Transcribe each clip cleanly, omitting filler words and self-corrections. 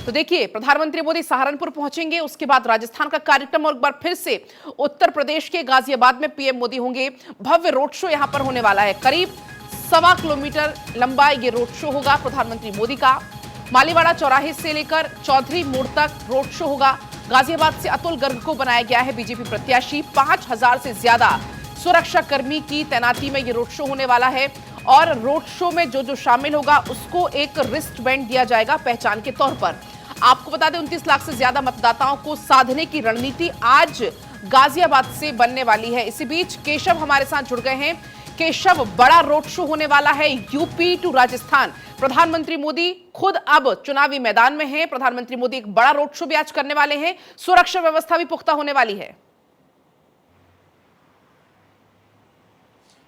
तो देखिए, प्रधानमंत्री मोदी सहारनपुर पहुंचेंगे, उसके बाद राजस्थान का कार्यक्रम और एक बार फिर से उत्तर प्रदेश के गाजियाबाद में पीएम मोदी होंगे। भव्य रोड शो यहां पर होने वाला है। करीब 1.25 किलोमीटर लंबा ये रोड शो होगा प्रधानमंत्री मोदी का। मालीवाड़ा चौराहे से लेकर चौधरी मोड़ तक रोड शो होगा। गाजियाबाद से अतुल गर्ग को बनाया गया है बीजेपी प्रत्याशी। 5000 से ज्यादा सुरक्षा कर्मी की तैनाती में ये रोड शो होने वाला है और रोड शो में जो शामिल होगा उसको एक रिस्ट बैंड दिया जाएगा पहचान के तौर पर। आपको बता दें 29 लाख से ज्यादा मतदाताओं को साधने की रणनीति आज गाजियाबाद से बनने वाली है। इसी बीच केशव हमारे साथ जुड़ गए हैं। केशव, बड़ा रोड शो होने वाला है यूपी टू राजस्थान। प्रधानमंत्री मोदी खुद अब चुनावी मैदान में हैं। प्रधानमंत्री मोदी एक बड़ा रोड शो भी आज करने वाले हैं। सुरक्षा व्यवस्था भी पुख्ता होने वाली है।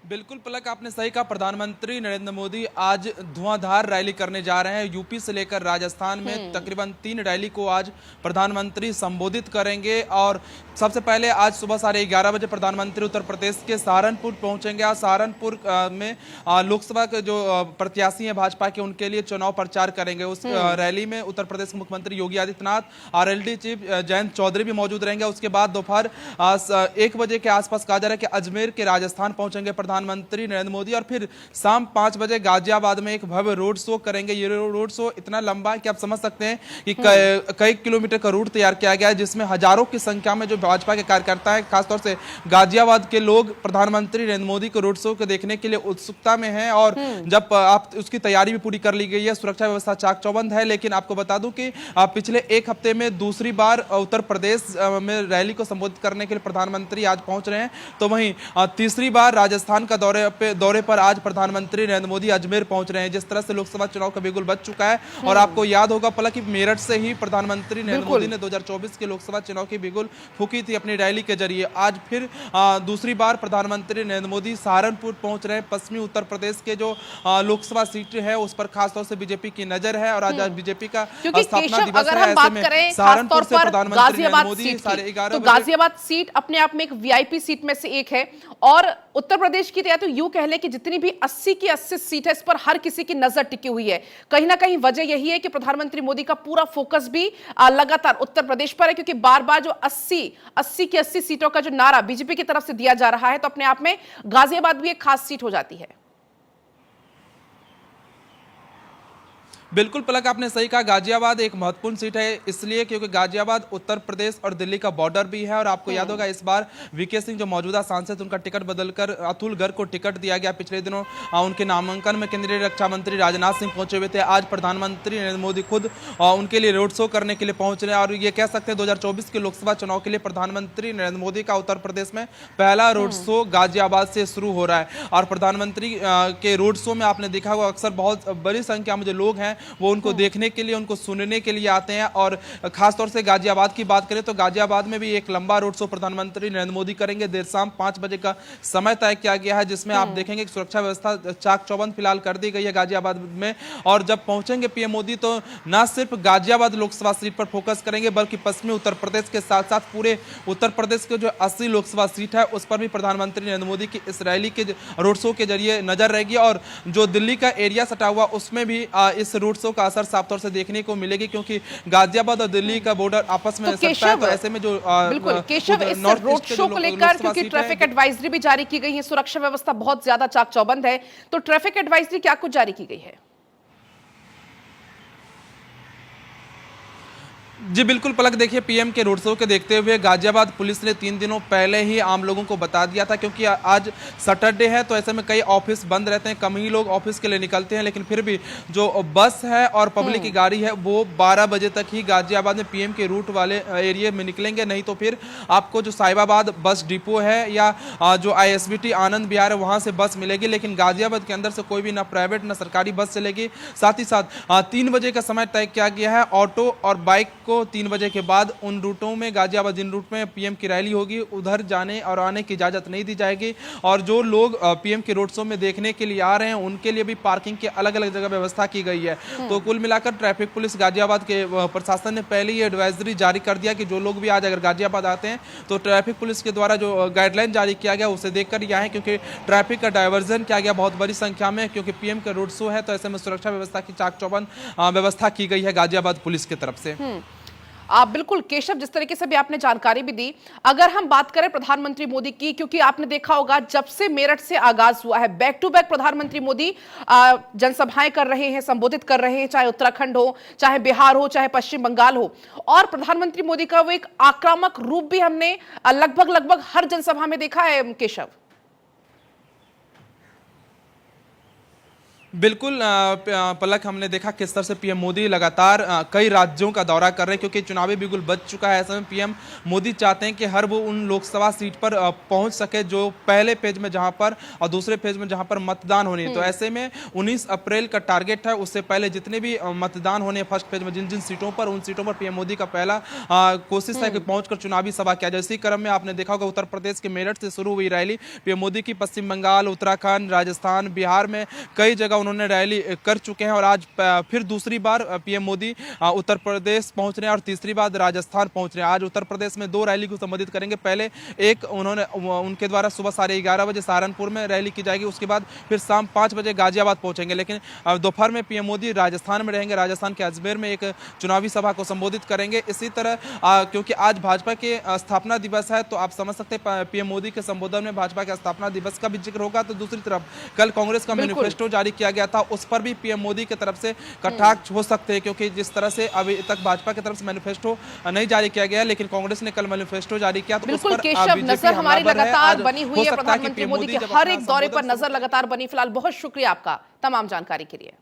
बिल्कुल पलक, आपने सही कहा। प्रधानमंत्री नरेंद्र मोदी आज धुआंधार रैली करने जा रहे हैं। यूपी से लेकर राजस्थान में तकरीबन 3 रैली को आज प्रधानमंत्री संबोधित करेंगे। और सबसे पहले आज सुबह 11:30 बजे प्रधानमंत्री उत्तर प्रदेश के सहारनपुर पहुंचेंगे। और सहारनपुर में लोकसभा के जो प्रत्याशी हैं भाजपा के, उनके लिए चुनाव प्रचार करेंगे। उस रैली में उत्तर प्रदेश के मुख्यमंत्री योगी आदित्यनाथ, आरएलडी चीफ जयंत चौधरी भी मौजूद रहेंगे। उसके बाद दोपहर 1 बजे के आसपास कहा जा रहा है कि अजमेर के राजस्थान पहुंचेंगे प्रधानमंत्री नरेंद्र मोदी और फिर शाम 5 बजे गाजियाबाद में एक भव्य रोड शो करेंगे। ये रोड शो इतना लंबा है कि आप समझ सकते हैं कि कई किलोमीटर का रूट तैयार किया गया है, जिसमें हजारों की संख्या में जो भाजपा के कार्यकर्ता है, खासतौर से गाजियाबाद के लोग प्रधानमंत्री नरेंद्र मोदी को रोड शो को देखने के लिए उत्सुकता में हैं। और जब आप उसकी तैयारी भी पूरी कर ली गई है, सुरक्षा व्यवस्था चाक चौबंद है। लेकिन आपको बता दूं कि पिछले 1 हफ्ते में दूसरी बार उत्तर प्रदेश में रैली को संबोधित करने के लिए प्रधानमंत्री आज पहुंच रहे हैं। तो वहीं तीसरी बार राजस्थान का दौरे पर आज प्रधानमंत्री नरेंद्र मोदी अजमेर पहुंच रहे हैं। जिस तरह से लोकसभा चुनाव का बिगुल बज चुका है और आपको याद होगा पलक कि मेरठ से ही प्रधानमंत्री नरेंद्र मोदी ने 2024 के लोकसभा चुनाव की बिगुल फूकी थी अपनी रैली के जरिए। आज फिर दूसरी बार प्रधानमंत्री नरेंद्र मोदी सहारनपुर पहुंच रहे हैं। पश्चिमी उत्तर प्रदेश के जो लोकसभा सीट है उस पर खासतौर से बीजेपी की नजर है और आज बीजेपी का स्थापना दिवस है। ऐसे में सहारनपुर से प्रधानमंत्री नरेंद्र मोदी 11:30 गाजियाबाद सीट अपने आप में एक वीआईपी सीट में से एक है और उत्तर प्रदेश की तो यूं कह लें कि जितनी भी 80 की 80 सीट है, इस पर हर किसी की नजर टिकी हुई है। कहीं ना कहीं वजह यही है कि प्रधानमंत्री मोदी का पूरा फोकस भी लगातार उत्तर प्रदेश पर है, क्योंकि बार बार जो 80 की 80 सीटों का जो नारा बीजेपी की तरफ से दिया जा रहा है, तो अपने आप में गाजियाबाद भी एक खास सीट हो जाती है। बिल्कुल पलक, आपने सही कहा। गाजियाबाद एक महत्वपूर्ण सीट है इसलिए क्योंकि गाजियाबाद उत्तर प्रदेश और दिल्ली का बॉर्डर भी है। और आपको याद होगा इस बार वीके सिंह जो मौजूदा सांसद, उनका टिकट बदलकर अतुल गर्ग को टिकट दिया गया। पिछले दिनों उनके नामांकन में केंद्रीय रक्षा मंत्री राजनाथ सिंह पहुंचे हुए थे। आज प्रधानमंत्री नरेंद्र मोदी खुद उनके लिए रोड शो करने के लिए पहुंच रहे हैं। और ये कह सकते हैं 2024 के लोकसभा चुनाव के लिए प्रधानमंत्री नरेंद्र मोदी का उत्तर प्रदेश में पहला रोड शो गाजियाबाद से शुरू हो रहा है। और प्रधानमंत्री के रोड शो में आपने देखा होगा अक्सर बहुत बड़ी संख्या में जो लोग हैं वो उनको देखने के लिए, उनको सुनने के लिए आते हैं। और खासतौर से गाजियाबाद की बात करें तो गाजियाबाद में भी एक लंबा रोड शो प्रधानमंत्री नरेंद्र मोदी करेंगे। देर शाम 5 बजे का समय तय किया गया है, जिसमें आप देखेंगे कि सुरक्षा व्यवस्था चाक चौबंद फिलहाल कर दी गई है गाजियाबाद में। और जब पहुंचेंगे पीएम मोदी तो न सिर्फ गाजियाबाद लोकसभा सीट पर फोकस करेंगे, बल्कि पश्चिमी उत्तर प्रदेश के साथ साथ पूरे उत्तर प्रदेश के जो 80 लोकसभा सीट है उस पर भी प्रधानमंत्री नरेंद्र मोदी की इस रैली के रोड शो के जरिए नजर रहेगी। और जो दिल्ली का एरिया सटा हुआ उसमें भी इस रोड शो का असर साफ तौर से देखने को मिलेगी, क्योंकि गाजियाबाद और दिल्ली का बॉर्डर आपस में सटता है। तो ऐसे में जो बिल्कुल केशव, इस रोड शो को लेकर क्योंकि ट्रैफिक एडवाइजरी भी जारी की गई है, सुरक्षा व्यवस्था बहुत ज्यादा चाक चौबंद है, तो ट्रैफिक एडवाइजरी क्या कुछ जारी की गई है? जी बिल्कुल पलक, देखिए पीएम के रोड शो के देखते हुए गाजियाबाद पुलिस ने 3 दिनों पहले ही आम लोगों को बता दिया था, क्योंकि आज सैटरडे है तो ऐसे में कई ऑफिस बंद रहते हैं, कम ही लोग ऑफिस के लिए निकलते हैं। लेकिन फिर भी जो बस है और पब्लिक की गाड़ी है वो 12 बजे तक ही गाजियाबाद में पीएम के रूट वाले एरिया में निकलेंगे। नहीं तो फिर आपको जो साहिबाबाद बस डिपो है या जो ISBT आनंद विहार है वहां से बस मिलेगी। लेकिन गाजियाबाद के अंदर से कोई भी ना प्राइवेट ना सरकारी बस चलेगी। साथ ही साथ 3 बजे का समय तय किया गया है। ऑटो और बाइक को 3 बजे के बाद उन रूटों में, गाजियाबाद जिन रूट में पीएम की रैली होगी, उधर जाने और आने की इजाजत नहीं दी जाएगी। और जो लोग पीएम के रोड शो में देखने के लिए आ रहे हैं उनके लिए भी पार्किंग की अलग अलग जगह व्यवस्था की गई है। तो कुल मिलाकर ट्रैफिक पुलिस गाजियाबाद के प्रशासन ने पहले ही एडवाइजरी जारी कर दिया कि जो लोग भी आज अगर गाजियाबाद आते हैं तो ट्रैफिक पुलिस के द्वारा जो गाइडलाइन जारी किया गया उसे देखकर ही आए, क्योंकि ट्रैफिक का डायवर्जन किया गया बहुत बड़ी संख्या में, क्योंकि पीएम का रोड शो है। तो ऐसे में सुरक्षा व्यवस्था की चाक चौबंद व्यवस्था की गई है गाजियाबाद पुलिस की तरफ से। आप बिल्कुल केशव, जिस तरीके से भी आपने जानकारी भी दी, अगर हम बात करें प्रधानमंत्री मोदी की, क्योंकि आपने देखा होगा जब से मेरठ से आगाज हुआ है, बैक टू बैक प्रधानमंत्री मोदी जनसभाएं कर रहे हैं, संबोधित कर रहे हैं, चाहे उत्तराखंड हो, चाहे बिहार हो, चाहे पश्चिम बंगाल हो। और प्रधानमंत्री मोदी का वो एक आक्रामक रूप भी हमने लगभग हर जनसभा में देखा है केशव। बिल्कुल पलक, हमने देखा किस तरह से पीएम मोदी लगातार कई राज्यों का दौरा कर रहे हैं, क्योंकि चुनावी बिगुल बच चुका है। ऐसे में पीएम मोदी चाहते हैं कि हर वो उन लोकसभा सीट पर पहुंच सके जो पहले फेज में जहां पर और दूसरे फेज में जहां पर मतदान होनी है। तो ऐसे में 19 अप्रैल का टारगेट है, उससे पहले जितने भी मतदान होने हैं फर्स्ट फेज में जिन जिन सीटों पर, उन सीटों पर पीएम मोदी का पहला कोशिश है कि पहुंचकर चुनावी सभा किया जाए। इसी क्रम में आपने देखा होगा उत्तर प्रदेश के मेरठ से शुरू हुई रैली पीएम मोदी की पश्चिम बंगाल, उत्तराखंड, राजस्थान, बिहार में कई जगह उन्होंने रैली कर चुके हैं। और आज फिर दूसरी बार पीएम मोदी उत्तर प्रदेश पहुंच रहे हैं और तीसरी बार राजस्थान पहुंच रहे हैं। आज उत्तर प्रदेश में 2 रैली को संबोधित करेंगे। पहले एक उनके द्वारा सुबह 11:30 बजे सहारनपुर में रैली की जाएगी, उसके बाद फिर शाम 5 बजे गाजियाबाद पहुंचेंगे। लेकिन दोपहर में पीएम मोदी राजस्थान में रहेंगे, राजस्थान के अजमेर में एक चुनावी सभा को संबोधित करेंगे। इसी तरह क्योंकि आज भाजपा के स्थापना दिवस है, तो आप समझ सकते हैं पीएम मोदी के संबोधन में भाजपा के स्थापना दिवस का भी जिक्र होगा। तो दूसरी तरफ कल कांग्रेस का मैनिफेस्टो जारी किया गया था, उस पर भी पीएम मोदी की तरफ से कटाक्ष हो सकते हैं, क्योंकि जिस तरह से अभी तक भाजपा की तरफ से मैनिफेस्टो नहीं जारी किया गया, लेकिन कांग्रेस ने कल मैनिफेस्टो जारी किया। तो बिल्कुल केशव, नजर हमारी लगातार बनी हुई है प्रधानमंत्री मोदी के हर एक दौरे पर, नजर लगातार बनी। फिलहाल बहुत शुक्रिया आपका तमाम जानकारी के लिए।